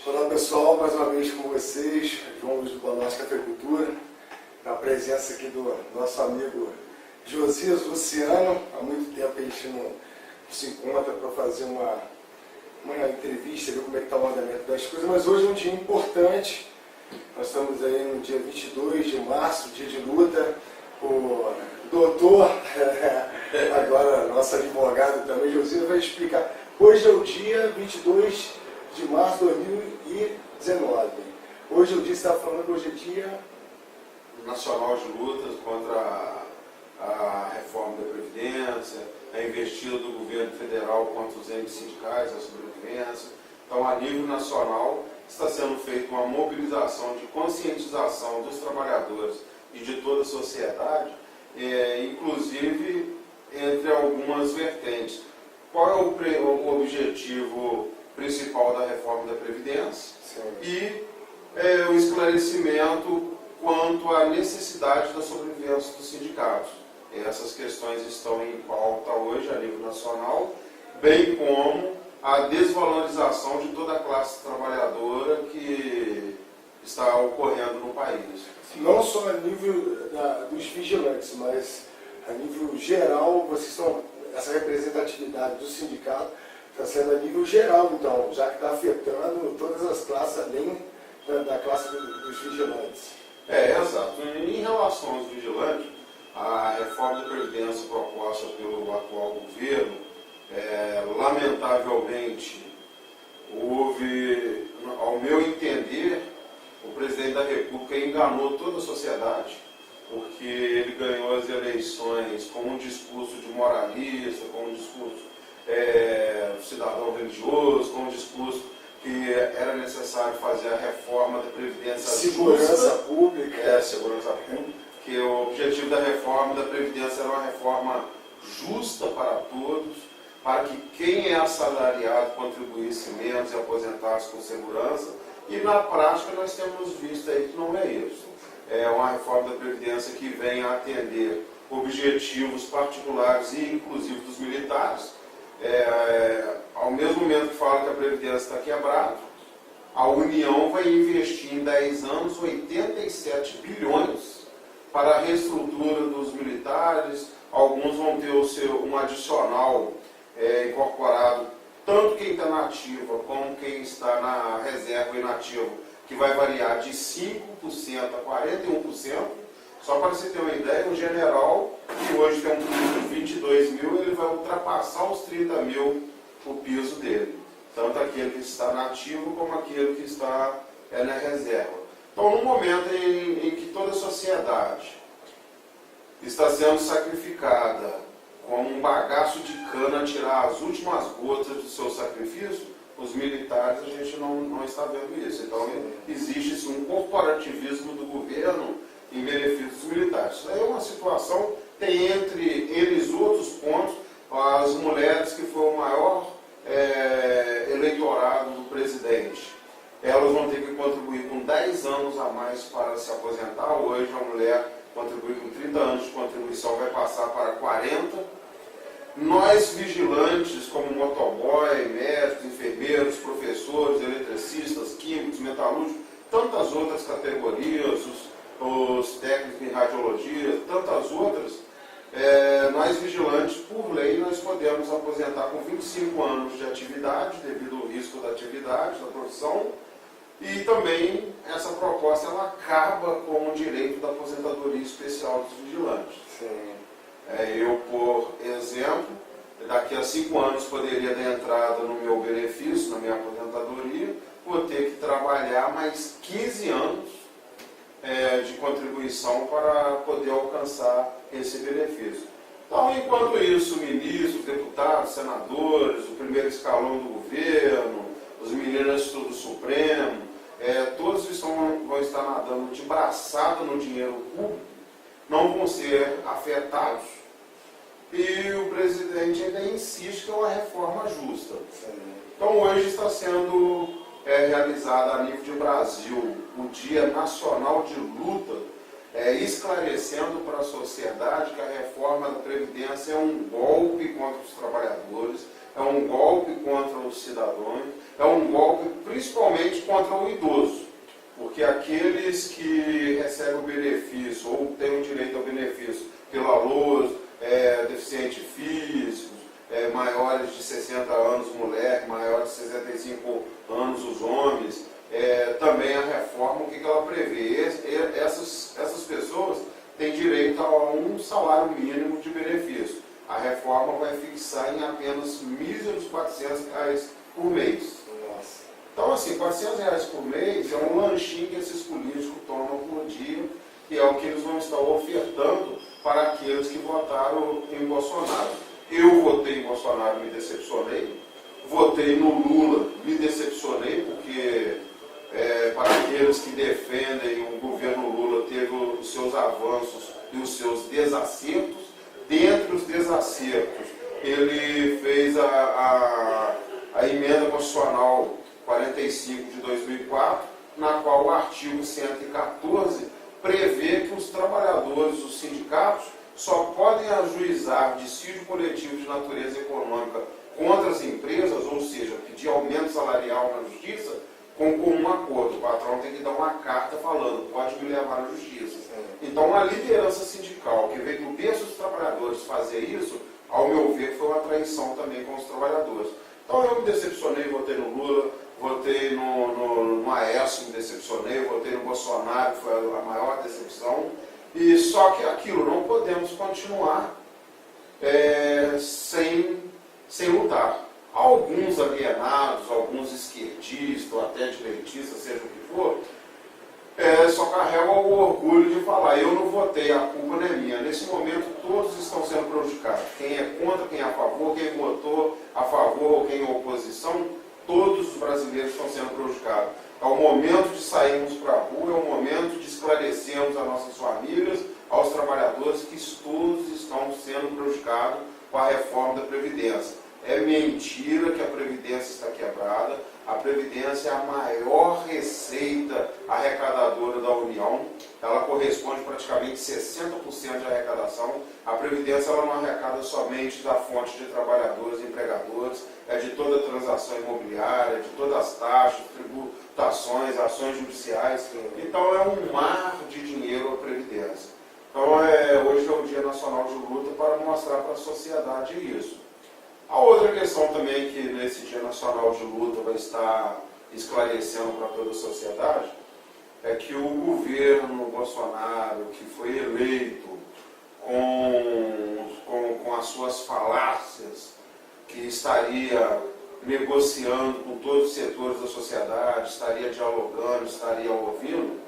Olá pessoal, mais uma vez com vocês, João Luiz do Banosco Cafeicultura, na presença aqui do nosso amigo Josias Luciano. Há muito tempo a gente não se encontra para fazer uma entrevista, ver como é que está o andamento das coisas, mas hoje é um dia importante. Nós estamos aí no dia 22 de março, dia de luta. O doutor, agora nosso advogado também, Josias, vai explicar. Hoje é o dia 22 de março de 2019. Hoje é o dia que você está falando, hoje é dia nacional de lutas contra a reforma da Previdência, a investida do governo federal contra os entes sindicais, a sobrevivência. Então, a nível nacional, está sendo feita uma mobilização de conscientização dos trabalhadores e de toda a sociedade, inclusive entre algumas vertentes. Qual é o objetivo principal da reforma da Previdência? Sim. E o esclarecimento quanto à necessidade da sobrevivência dos sindicatos. Essas questões estão em pauta hoje a nível nacional, bem como a desvalorização de toda a classe trabalhadora que está ocorrendo no país. não só a nível dos vigilantes, mas a nível geral, essa representatividade do sindicato está sendo a nível geral, então, já que está afetando todas as classes, além da classe dos vigilantes. Exato. Em relação aos vigilantes, a reforma da Previdência proposta pelo atual governo, lamentavelmente, houve, ao meu entender, o presidente da República enganou toda a sociedade, porque ele ganhou as eleições com um discurso de moralista, com um discurso cidadão religioso, com um discurso que era necessário fazer a reforma da Previdência Segurança pública. Segurança pública, que o objetivo da reforma da Previdência era uma reforma justa para todos, para que quem é assalariado contribuísse menos e aposentasse com segurança, e na prática nós temos visto aí que não é isso. É uma reforma da Previdência que vem a atender objetivos particulares e inclusive dos militares. Ao mesmo momento que fala que a Previdência está quebrada, a União vai investir em 10 anos 87 bilhões para a reestrutura dos militares. Alguns vão ter um adicional incorporado, tanto quem está na ativa como quem está na reserva inativa, que vai variar de 5% a 41%. Só para você ter uma ideia, um general que hoje tem um piso de 22 mil, ele vai ultrapassar os 30 mil o piso dele. Tanto aquele que está na ativa como aquele que está na reserva. Então, no momento em que toda a sociedade está sendo sacrificada como um bagaço de cana a tirar as últimas gotas do seu sacrifício, os militares, a gente não está vendo isso. Então, existe um corporativismo do governo em benefício dos militares. Isso aí é uma situação, tem entre eles outros pontos, as mulheres, que foi o maior eleitorado do presidente. Elas vão ter que contribuir com 10 anos a mais para se aposentar. Hoje a mulher contribui com 30 anos de contribuição, vai passar para 40. Nós vigilantes, como motoboy, médicos, enfermeiros, professores, eletricistas, químicos, metalúrgicos, tantas outras categorias, os técnicos em radiologia, tantas outras, nós vigilantes, por lei, nós podemos aposentar com 25 anos de atividade, devido ao risco da atividade, da profissão, e também essa proposta ela acaba com o direito da aposentadoria especial dos vigilantes. Sim. Eu, por exemplo, daqui a 5 anos poderia dar entrada no meu benefício, na minha aposentadoria, vou ter que trabalhar mais 15 anos de contribuição para poder alcançar esse benefício. Então, enquanto isso, ministros, deputados, senadores, o primeiro escalão do governo, os ministros do Supremo, todos vão estar nadando de braçada no dinheiro público, não vão ser afetados, e o presidente ainda insiste que é uma reforma justa. Então, hoje está sendo realizado a nível de Brasil o Dia Nacional de Luta, esclarecendo para a sociedade que a reforma da Previdência é um golpe contra os trabalhadores, é um golpe contra os cidadãos, é um golpe principalmente contra porque aqueles que recebem o benefício ou têm o direito ao benefício pela LOAS, deficientes físicos, maiores de 60 anos mulher, maiores de 65 anos os homens, também a reforma, o que ela prevê? Essas pessoas têm direito a um salário mínimo de benefício. A reforma vai fixar em apenas míseros R$400 por mês. Nossa. Então, assim, R$400 por mês é um lanchinho que esses políticos tomam por dia, que é o que eles vão estar ofertando para aqueles que votaram em Bolsonaro. Eu votei em Bolsonaro, me decepcionei. Votei no Lula, me decepcionei, porque para aqueles que defendem o governo Lula, teve os seus avanços e os seus desacertos. Dentre os desacertos, ele fez a emenda constitucional 45 de 2004, na qual o artigo 114 prevê que os trabalhadores, os sindicatos, só podem ajuizar dissídio coletivo de natureza econômica contra as empresas, ou seja, pedir aumento salarial na justiça, com comum acordo. O patrão tem que dar uma carta falando, pode me levar à justiça. Então, a liderança sindical, que veio do berço dos trabalhadores fazer isso, ao meu ver, foi uma traição também com os trabalhadores. Então, eu me decepcionei, votei no Lula, votei no Aécio, me decepcionei, votei no Bolsonaro, que foi a maior decepção. E só que aquilo, não podemos continuar sem lutar. Alguns alienados, alguns esquerdistas, ou até direitistas, seja o que for, só carregam o orgulho de falar, eu não votei, a culpa não é minha. Nesse momento, todos estão sendo prejudicados. Quem é contra, quem é a favor, quem votou a favor ou quem é oposição, todos os brasileiros estão sendo prejudicados. É o momento de sairmos para a rua, é o momento de esclarecermos às nossas famílias, aos trabalhadores, que todos estão sendo prejudicados com a reforma da Previdência. É mentira que a Previdência está quebrada. A Previdência é a maior receita arrecadadora da União. Ela corresponde praticamente 60% de arrecadação. A Previdência ela não arrecada somente da fonte de trabalhadores e empregadores, é de toda a transação imobiliária, de todas as taxas, tributações, ações judiciais. Então é um mar de dinheiro a Previdência. Então hoje é o Dia Nacional de Luta para mostrar para a sociedade isso. A outra questão também que nesse Dia Nacional de Luta vai estar esclarecendo para toda a sociedade é que o governo Bolsonaro, que foi eleito com as suas falácias, que estaria negociando com todos os setores da sociedade, estaria dialogando, estaria ouvindo,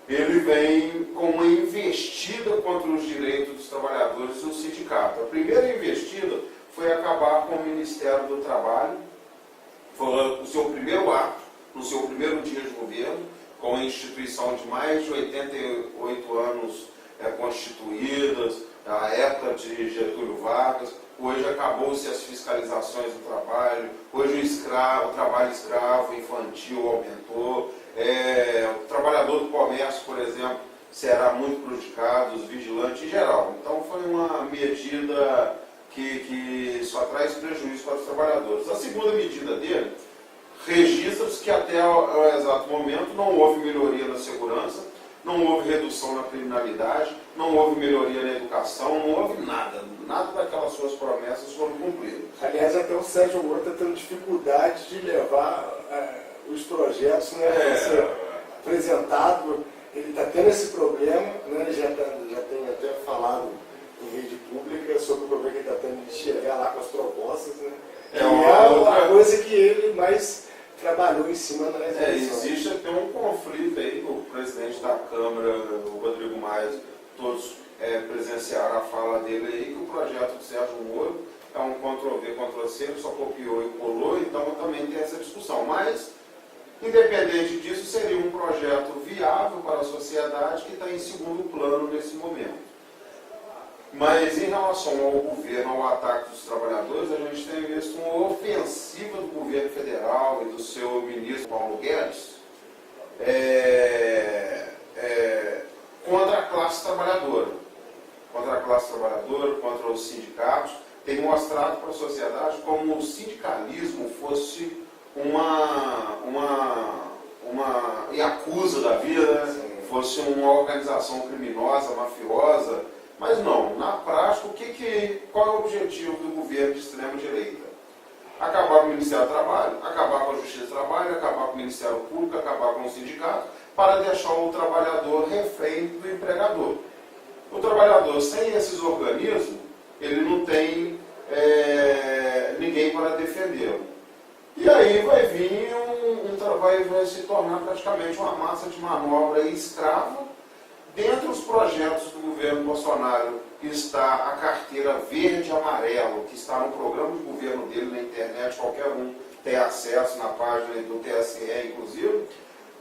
ele vem com uma investida contra os direitos dos trabalhadores no sindicato. A primeira investida foi acabar com o Ministério do Trabalho, foi o seu primeiro ato, no seu primeiro dia de governo, com a instituição de mais de 88 anos constituídas, na época de Getúlio Vargas. Hoje acabou-se as fiscalizações do trabalho, hoje o trabalho escravo infantil aumentou, o trabalhador do comércio, por exemplo, será muito prejudicado, os vigilantes em geral. Então foi uma medida que só traz prejuízo para os trabalhadores. A segunda medida dele registra-se que até o exato momento não houve melhoria na segurança, não houve redução na criminalidade, não houve melhoria na educação, não houve nada. Nada daquelas suas promessas foram cumpridas. Aliás, até o Sérgio Moro está tendo dificuldade de levar os projetos a ser apresentado. Ele está tendo esse problema, né? Ele já tem até falado em rede pública sobre o problema que ele está tendo de chegar lá com as propostas, né? É a coisa que ele mais trabalhou em cima das eleições. Existe até um conflito aí, o presidente da Câmara, o Rodrigo Maia, todos presenciaram a fala dele aí, que o projeto do Sérgio Moro é um Ctrl-V, Ctrl-C, ele só copiou e colou, então também tem essa discussão. Mas, independente disso, seria um projeto viável para a sociedade que está em segundo plano nesse momento. Mas em relação ao governo, ao ataque dos trabalhadores, a gente tem visto uma ofensiva do governo federal e do seu ministro Paulo Guedes contra a classe trabalhadora. Contra os sindicatos, tem mostrado para a sociedade como o sindicalismo fosse uma yakuza da vida. fosse uma organização criminosa, mafiosa, mas não. Na prática, qual é o objetivo do governo de extrema-direita? Acabar com o Ministério do Trabalho, acabar com a Justiça do Trabalho, acabar com o Ministério Público, acabar com o sindicato, para deixar o trabalhador refém do empregador. O trabalhador, sem esses organismos, ele não tem ninguém para defendê-lo. E aí vai vir vai se tornar praticamente uma massa de manobra escrava. Dentre os projetos do governo Bolsonaro está a carteira verde e amarelo, que está no programa de governo dele na internet, qualquer um tem acesso na página do TSE, inclusive,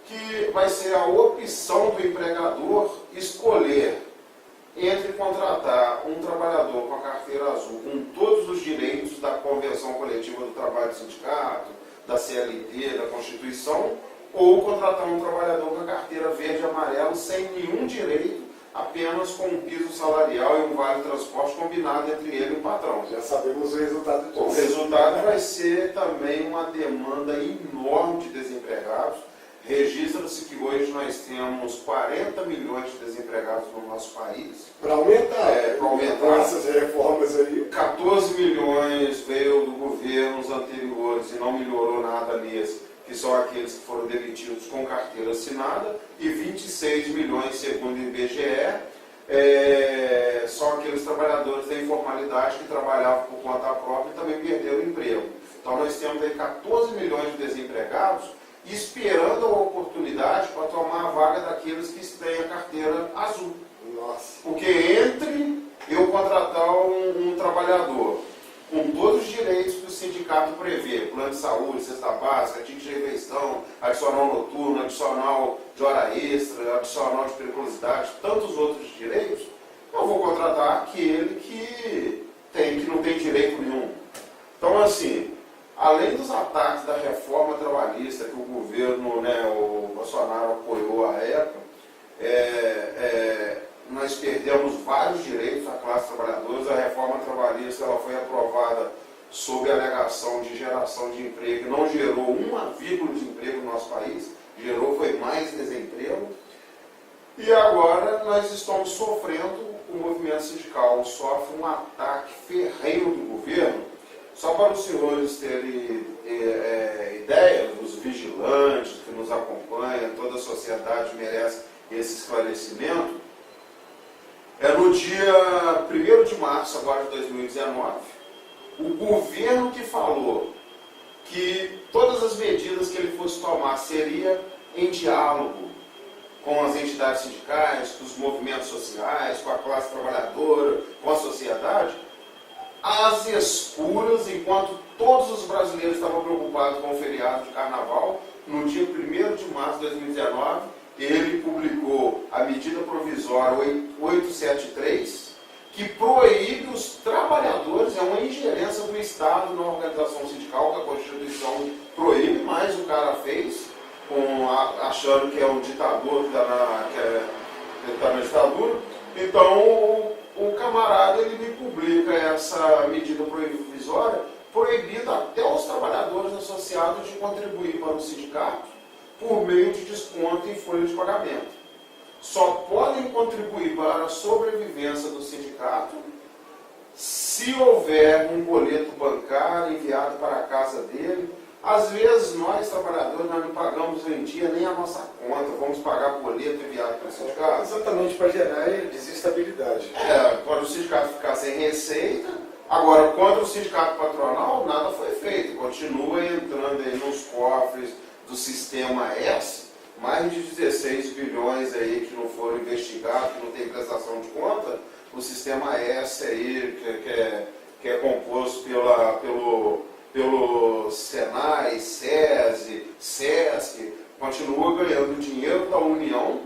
que vai ser a opção do empregador escolher entre contratar um trabalhador com a carteira azul, com todos os direitos da Convenção Coletiva do Trabalho do Sindicato, da CLT, da Constituição, ou contratar um trabalhador com a carteira verde e amarelo sem nenhum direito, apenas com um piso salarial e um vale transporte combinado entre ele e o patrão. Já sabemos o resultado disso. O resultado vai ser também uma demanda enorme de desempregados. Registra-se que hoje nós temos 40 milhões de desempregados no nosso país. Para aumentar. Para aumentar. Com essas reformas aí. 14 milhões veio do governos anteriores e não melhorou nada nesse, que são aqueles que foram demitidos com carteira assinada, e 26 milhões, segundo o IBGE, são aqueles trabalhadores da informalidade que trabalhavam por conta própria e também perderam o emprego. Então nós temos aí 14 milhões de desempregados esperando a oportunidade para tomar a vaga daqueles que têm a carteira azul. Nossa. Porque entre eu contratar um trabalhador com todos os direitos que o sindicato prevê, plano de saúde, cesta básica, ticket de refeição, adicional noturno, adicional de hora extra, adicional de periculosidade, tantos outros direitos, eu vou contratar aquele que não tem direito nenhum. Então, assim, além dos ataques da reforma trabalhista que o governo, o Bolsonaro apoiou à época, nós perdemos vários direitos à classe trabalhadora. A reforma trabalhista ela foi aprovada sob a alegação de geração de emprego, não gerou uma vírgula de emprego no nosso país, foi mais desemprego. E agora nós estamos sofrendo, o movimento sindical sofre um ataque ferrenho do governo. Só para os senhores terem ideia, os vigilantes que nos acompanham, toda a sociedade merece esse esclarecimento. No dia 1º de março agora de 2019, o governo que falou que todas as medidas que ele fosse tomar seria em diálogo com as entidades sindicais, com os movimentos sociais, com a classe trabalhadora, com a sociedade, às escuras, enquanto todos os brasileiros estavam preocupados com o feriado de carnaval, no dia 1º de março de 2019, ele publicou a medida provisória 873, que proíbe os trabalhadores, é uma ingerência do Estado na organização sindical, que a Constituição proíbe, mas o cara fez, achando que é um ditador, que está na ditadura. Então, o camarada ele me publica essa medida provisória, proibindo até os trabalhadores associados de contribuir para o sindicato por meio de desconto em folha de pagamento. Só podem contribuir para a sobrevivência do sindicato se houver um boleto bancário enviado para a casa dele. Às vezes nós, trabalhadores, nós não pagamos em dia nem a nossa conta, vamos pagar boleto enviado para o sindicato. Exatamente, para gerar desestabilidade. Para o sindicato ficar sem receita. Agora, contra o sindicato patronal, nada foi feito. Continua entrando aí nos cofres do sistema S, mais de 16 bilhões aí que não foram investigados, que não tem prestação de conta. O sistema S aí, que é composto pelo Senai, SESI, SESC, continua ganhando dinheiro da União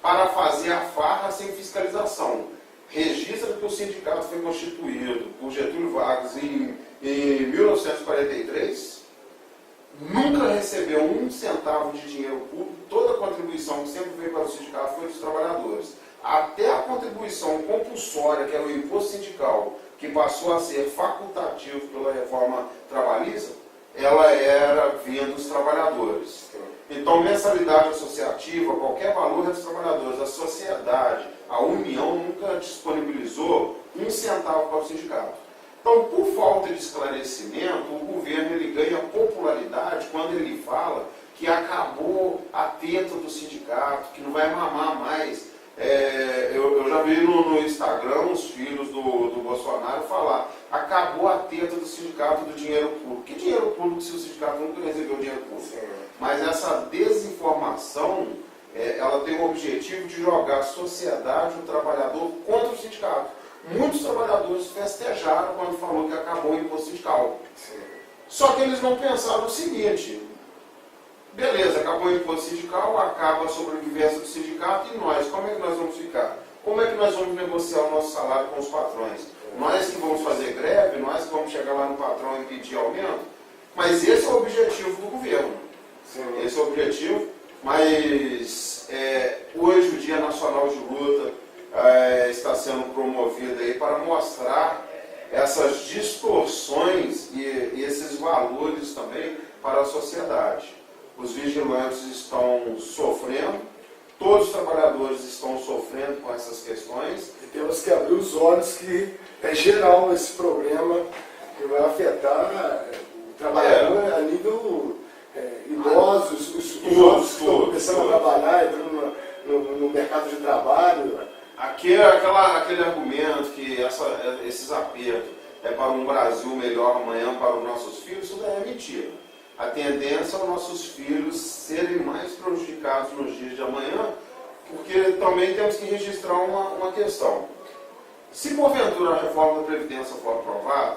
para fazer a farra sem fiscalização. Registra que o sindicato foi constituído por Getúlio Vargas em 1943, nunca recebeu um centavo de dinheiro público, toda a contribuição que sempre veio para o sindicato foi dos trabalhadores. Até a contribuição compulsória, que era o imposto sindical, que passou a ser facultativo pela reforma trabalhista, ela era vinda dos trabalhadores. Então, Então, mensalidade associativa, qualquer valor dos trabalhadores, a sociedade, a União nunca disponibilizou um centavo para o sindicato. Então, por falta de esclarecimento, o governo ele ganha popularidade quando ele fala que acabou a teta do sindicato, que não vai mamar mais. Eu já vi no Instagram os filhos do Bolsonaro falar: acabou a teta do sindicato do dinheiro público. Que dinheiro público se o sindicato nunca recebeu dinheiro público? Mas essa desinformação, ela tem o objetivo de jogar a sociedade, o trabalhador, contra o sindicato. Muitos trabalhadores festejaram quando falou que acabou o imposto sindical. Só que eles não pensaram o seguinte: beleza, acabou o imposto sindical, acaba a sobrevivência do sindicato, e nós, como é que nós vamos ficar? Como é que nós vamos negociar o nosso salário com os patrões? Nós que vamos fazer greve, nós que vamos chegar lá no patrão e pedir aumento? Mas esse é o objetivo do governo. Esse é o objetivo, mas hoje o Dia Nacional de Luta está sendo promovido aí para mostrar essas distorções e esses valores também para a sociedade. Os vigilantes estão sofrendo, todos os trabalhadores estão sofrendo com essas questões. E temos que abrir os olhos que é geral esse problema que vai afetar o trabalhador a nível idosos, os jovens que estão começando a trabalhar, entrando no mercado de trabalho. Aquele argumento que esses apertos é para um Brasil melhor amanhã para os nossos filhos, isso daí é mentira. A tendência é os nossos filhos serem mais prejudicados nos dias de amanhã, porque também temos que registrar uma questão. Se porventura a reforma da Previdência for aprovada,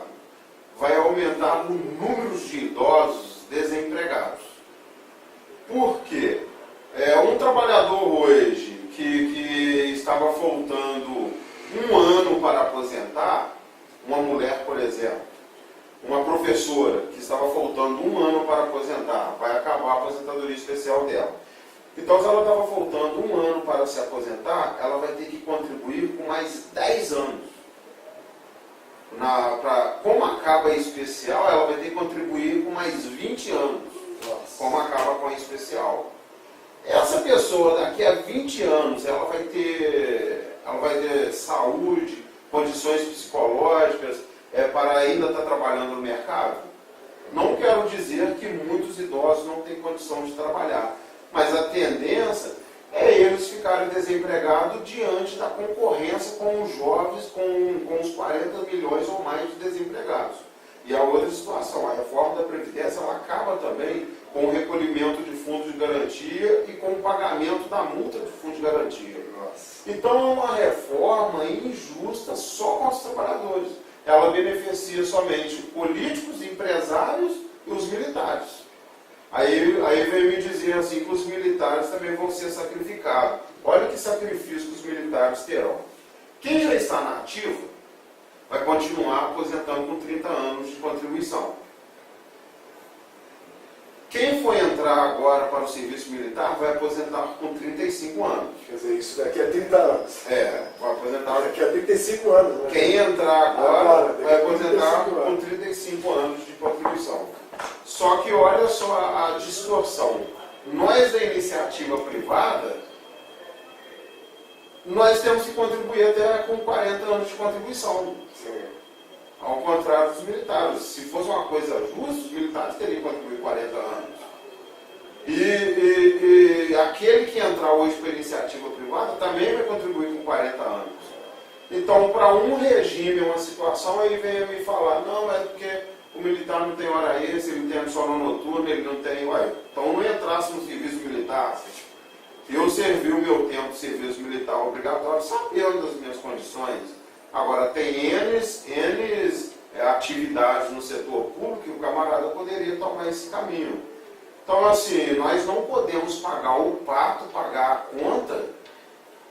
vai aumentar o número de idosos desempregados. Por quê? Um trabalhador hoje que estava faltando um ano para aposentar, uma mulher, por exemplo, uma professora que estava faltando um ano para aposentar, vai acabar a aposentadoria especial dela. Então, se ela estava faltando um ano para se aposentar, ela vai ter que contribuir com mais 10 anos. Como acaba a especial, ela vai ter que contribuir com mais 20 anos. Como acaba com a especial. Essa pessoa, daqui a 20 anos, ela vai ter saúde, condições psicológicas, para ainda estar trabalhando no mercado? Não quero dizer que muitos idosos não têm condição de trabalhar, mas a tendência é eles ficarem desempregados diante da concorrência com os jovens, com os 40 milhões ou mais de desempregados. E a outra situação, a reforma da Previdência, ela acaba também com o recolhimento de fundos de garantia e com o pagamento da multa de fundo de garantia. Então é uma reforma injusta só com os trabalhadores. Ela beneficia somente políticos, empresários e os militares. Aí veio me dizer assim que os militares também vão ser sacrificados. Olha que sacrifício que os militares terão. Quem já está na ativa vai continuar aposentando com 30 anos de contribuição. Quem for entrar agora para o serviço militar vai aposentar com 35 anos. Quer dizer, isso daqui a 30 anos. Vai aposentar daqui a 35 anos. Né? Quem entrar agora vai aposentar com 35 anos de contribuição. Só que olha só a distorção. Nós da iniciativa privada, nós temos que contribuir até com 40 anos de contribuição. Sim. Ao contrário dos militares. Se fosse uma coisa justa, os militares teriam que contribuir 40 anos. E aquele que entrar hoje para a iniciativa privada também vai contribuir com 40 anos. Então, para um regime, uma situação, aí vem me falar: não, é porque o militar não tem hora extra, ele não tem sono noturno, ele não tem... Então, não entrasse no serviço militar. Eu servi o meu tempo de serviço militar obrigatório sabendo das minhas condições. Agora, tem N atividades no setor público que o camarada poderia tomar esse caminho. Então, assim, nós não podemos pagar o pato, pagar a conta,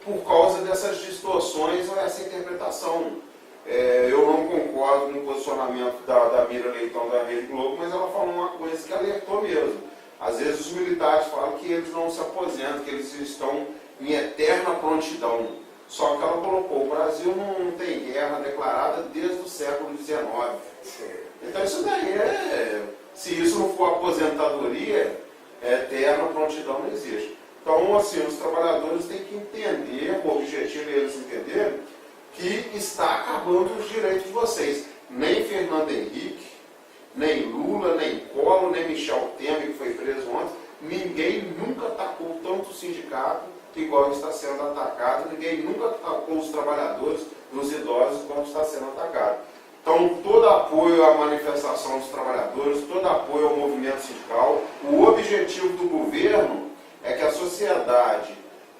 por causa dessas distorções ou essa interpretação. Eu não concordo com o posicionamento da Mira Leitão da Rede Globo, mas ela falou uma coisa que alertou mesmo. Às vezes os militares falam que eles não se aposentam, que eles estão em eterna prontidão. Só que ela colocou: o Brasil não tem guerra declarada desde o século XIX. Então isso daí se isso não for aposentadoria, eterna prontidão não existe. Então, assim, os trabalhadores têm que entender, o objetivo é eles entenderem que está acabando os direitos de vocês. Nem Fernando Henrique, nem Lula, nem Collor, nem Michel Temer, que foi preso ontem, ninguém nunca atacou tanto o sindicato igual está sendo atacado, ninguém nunca atacou os trabalhadores, os idosos, como está sendo atacado. Então, todo apoio à manifestação dos trabalhadores, todo apoio ao movimento sindical. O objetivo do governo é que a sociedade,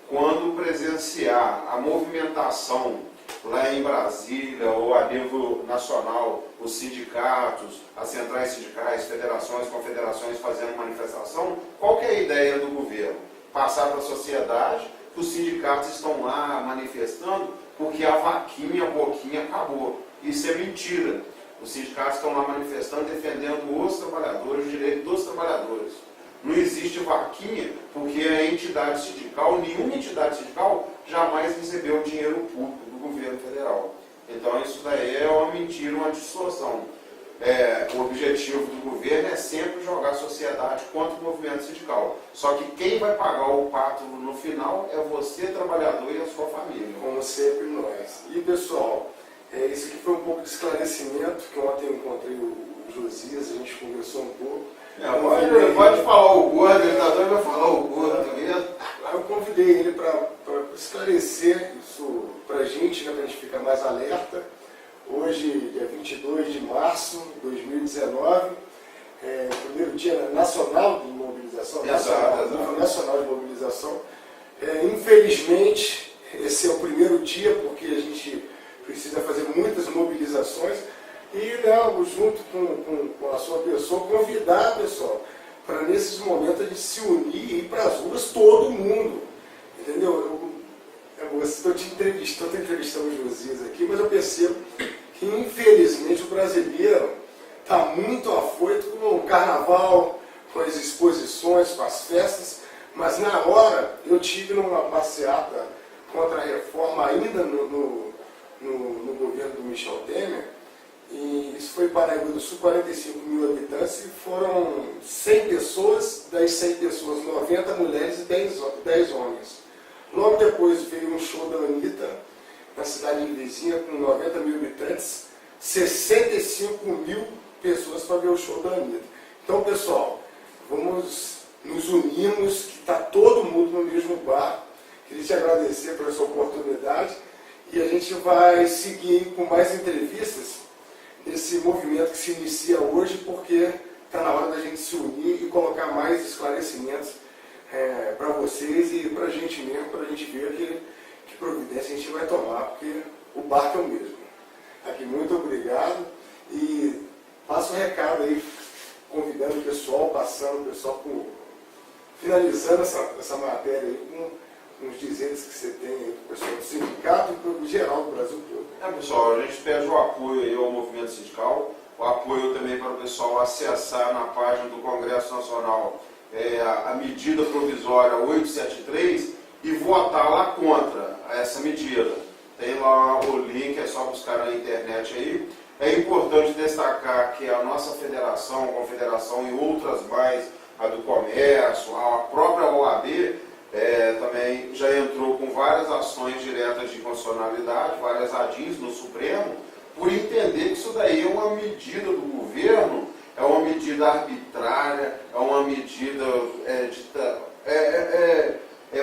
quando presenciar a movimentação lá em Brasília ou a nível nacional, os sindicatos, as centrais sindicais, federações, confederações fazendo manifestação, qual que é a ideia do governo? Passar para a sociedade que os sindicatos estão lá manifestando porque a vaquinha, a boquinha acabou. Isso é mentira. Os sindicatos estão lá manifestando, defendendo os trabalhadores, o direito dos trabalhadores. Não existe vaquinha porque a entidade sindical, nenhuma entidade sindical jamais recebeu dinheiro público do governo federal. Então isso daí é uma mentira, uma distorção. O objetivo do governo é sempre jogar a sociedade contra o movimento sindical. Só que quem vai pagar o pato no final é você, trabalhador, e a sua família. Como sempre nós. E pessoal, isso aqui foi um pouco de esclarecimento, que ontem eu encontrei o Josias, a gente conversou um pouco. Pode falar o gordo, ele está doido para falar o gordo mesmo. Eu convidei ele para esclarecer isso para a gente, né, para a gente ficar mais alerta. Hoje, dia 22 de março de 2019, o primeiro dia nacional de mobilização. Nacional de mobilização. Infelizmente, esse é o primeiro dia, porque a gente precisa fazer muitas mobilizações. E, né, junto com a sua pessoa, convidar, pessoal, para nesses momentos a gente se unir e ir para as ruas, todo mundo. Entendeu? Estou entrevistando o Josias aqui, mas eu percebo que, infelizmente, o brasileiro está muito afoito com o carnaval, com as exposições, com as festas, mas na hora eu tive numa passeata contra a reforma ainda no governo do Michel Temer, e isso foi em Paraíba do Sul, 45 mil habitantes, e foram 100 pessoas, das 100 pessoas, 90 mulheres e 10 homens. Logo depois veio um show da Anitta, na cidade vizinha, com 90 mil habitantes, 65 mil pessoas para ver o show da Anitta. Então, pessoal, vamos nos unirmos, que está todo mundo no mesmo barco. Queria te agradecer por essa oportunidade e a gente vai seguir com mais entrevistas nesse movimento que se inicia hoje, porque está na hora da gente se unir e colocar mais esclarecimentos para vocês e para a gente mesmo, para a gente ver que providência a gente vai tomar, porque o barco é o mesmo. Aqui, muito obrigado e passa um recado aí, convidando o pessoal, passando o pessoal, finalizando essa matéria aí com os dizeres que você tem aí para o pessoal do sindicato e para o geral do Brasil todo. Pessoal, a gente pede o apoio aí ao movimento sindical, o apoio também para o pessoal acessar na página do Congresso Nacional a medida provisória 873 e votar lá contra essa medida. Tem lá o link, é só buscar na internet aí. É importante destacar que a nossa federação, a confederação e outras mais, a do comércio, a própria OAB, também já entrou com várias ações diretas de constitucionalidade, várias ADIs no Supremo, por entender que isso daí é uma medida do governo, é uma medida arbitrária, é uma medida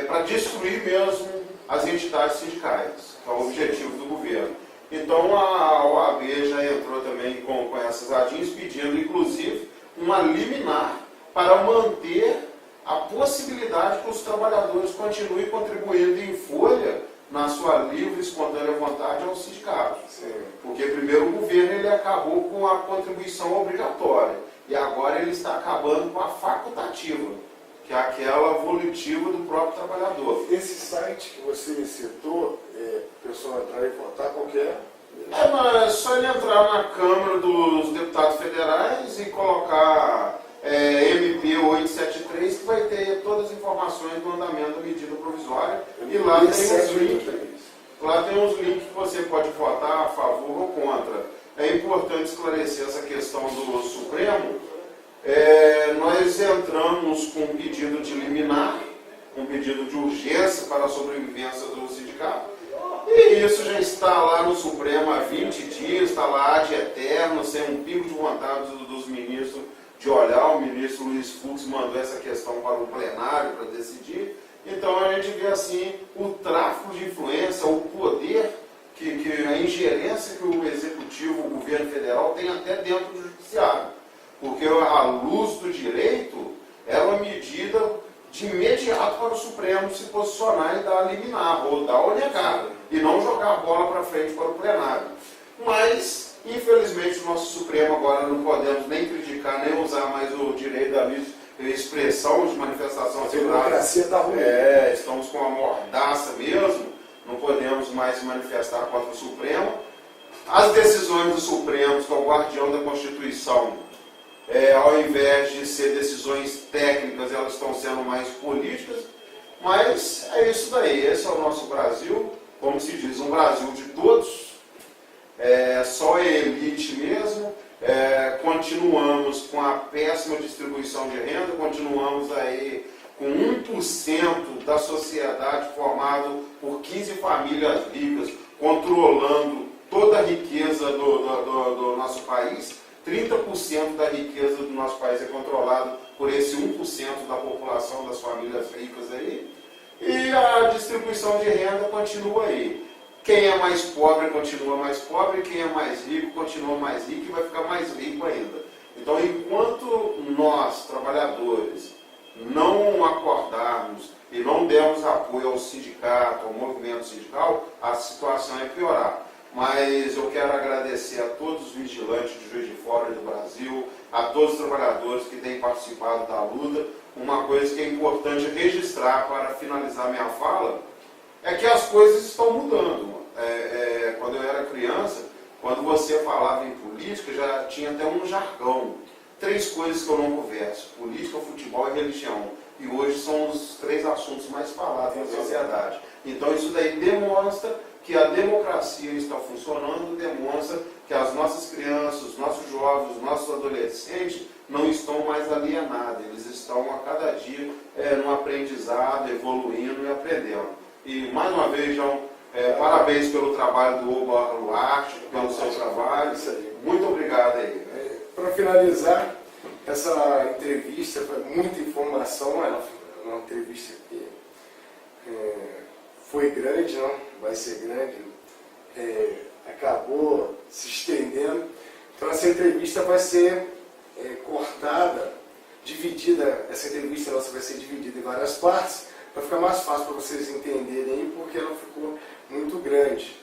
para destruir mesmo as entidades sindicais, que é o objetivo do governo. Então a OAB já entrou também com essas ADIs, pedindo inclusive uma liminar para manter a possibilidade que os trabalhadores continuem contribuindo em folha na sua livre e espontânea vontade aos sindicatos. Sim. Porque primeiro o governo ele acabou com a contribuição obrigatória e agora ele está acabando com a facultativa, que é aquela volutiva do próprio trabalhador. Esse site que você citou, o pessoal entrar e votar, qualquer... Mas é só ele entrar na Câmara dos Deputados Federais e colocar MP 873, que vai ter todas as informações do andamento da medida provisória. E lá tem uns links. Lá tem uns links que você pode votar a favor ou contra. É importante esclarecer essa questão do Supremo, nós entramos com um pedido de liminar, um pedido de urgência para a sobrevivência do sindicato. E isso já está lá no Supremo há 20 dias, está lá de eterno, sem um pico de vontade dos ministros de olhar. O ministro Luiz Fux mandou essa questão para o plenário para decidir. Então a gente vê assim o tráfico de influência, o poder, a ingerência que o Executivo, o governo federal tem até dentro do Judiciário. Porque a luz do direito é uma medida de imediato para o Supremo se posicionar e dar liminar, ou dar ou negar, e não jogar a bola para frente para o plenário. Mas, infelizmente, o nosso Supremo agora não podemos nem criticar, nem usar mais o direito da expressão de manifestação. A democracia está ruim. Estamos com uma mordaça mesmo, não podemos mais se manifestar contra o Supremo. As decisões do Supremo, que é o guardião da Constituição, ao invés de ser decisões técnicas, elas estão sendo mais políticas, mas é isso daí, esse é o nosso Brasil, como se diz, um Brasil de todos, só a elite mesmo, continuamos com a péssima distribuição de renda, continuamos aí com 1% da sociedade formado por 15 famílias ricas, controlando toda a riqueza do nosso país. 30% da riqueza do nosso país é controlado por esse 1% da população das famílias ricas aí. E a distribuição de renda continua aí. Quem é mais pobre continua mais pobre, quem é mais rico continua mais rico e vai ficar mais rico ainda. Então, enquanto nós, trabalhadores, não acordarmos e não dermos apoio ao sindicato, ao movimento sindical, a situação é piorar. Mas eu quero agradecer a todos os vigilantes de Juiz de Fora e do Brasil, a todos os trabalhadores que têm participado da luta. Uma coisa que é importante registrar para finalizar minha fala é que as coisas estão mudando. Quando eu era criança, quando você falava em política, já tinha até um jargão. 3 coisas que eu não converso: política, futebol e religião. E hoje são os 3 assuntos mais falados na sociedade. Então isso daí demonstra que a democracia está funcionando, demonstra que as nossas crianças, os nossos jovens, os nossos adolescentes não estão mais alienados, eles estão a cada dia no aprendizado, evoluindo e aprendendo. E mais uma vez, João, parabéns pelo trabalho do Oba Luarte, pelo seu trabalho, muito obrigado aí. Para finalizar, essa entrevista foi muita informação, ela foi uma entrevista que foi grande, não? Vai ser grande, acabou se estendendo. Então essa entrevista vai ser cortada, dividida, essa entrevista nossa vai ser dividida em várias partes, para ficar mais fácil para vocês entenderem aí, porque ela ficou muito grande.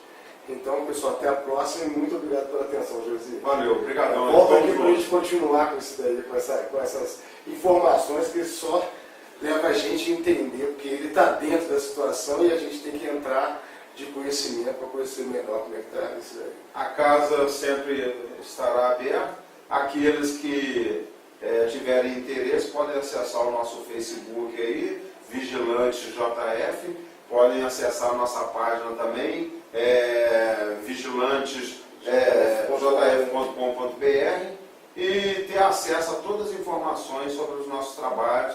Então, pessoal, até a próxima e muito obrigado pela atenção, Josi. Valeu, obrigado. Volta aqui para a gente continuar com isso daí, com essas informações que só leva a gente a entender, porque ele está dentro da situação e a gente tem que entrar de conhecimento para conhecer melhor como é que está isso aí. A casa sempre estará aberta. Aqueles que tiverem interesse podem acessar o nosso Facebook aí, Vigilante JF, podem acessar a nossa página também, vigilantesjf.com.br, e ter acesso a todas as informações sobre os nossos trabalhos.